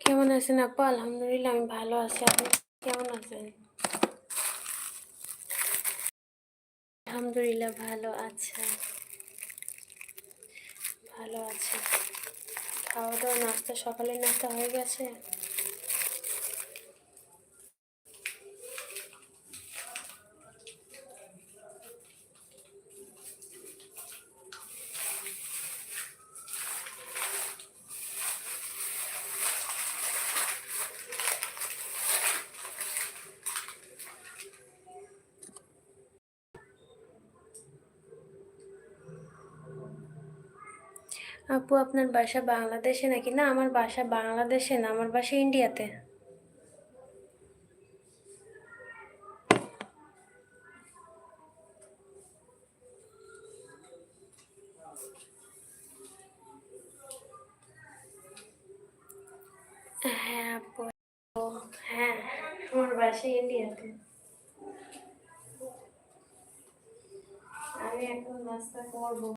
কেমন আছেন আপু? আলহামদুলিল্লাহ আমি ভালো আছি। আপনি কেমন আছেন? আলহামদুলিল্লাহ ভালো। আচ্ছা, ভালো আছে। খাওয়া দাওয়া নাস্তা, সকালের নাস্তা হয়ে গেছে? আপু আপনার বাসা বাংলাদেশে নাকি? না, আমার বাসা বাংলাদেশে না, আমার বাসা ইন্ডিয়াতে। হ্যাঁ আপু। হ্যাঁ, আমার বাসা ইন্ডিয়াতে। আমি এখন নাস্তা করবো।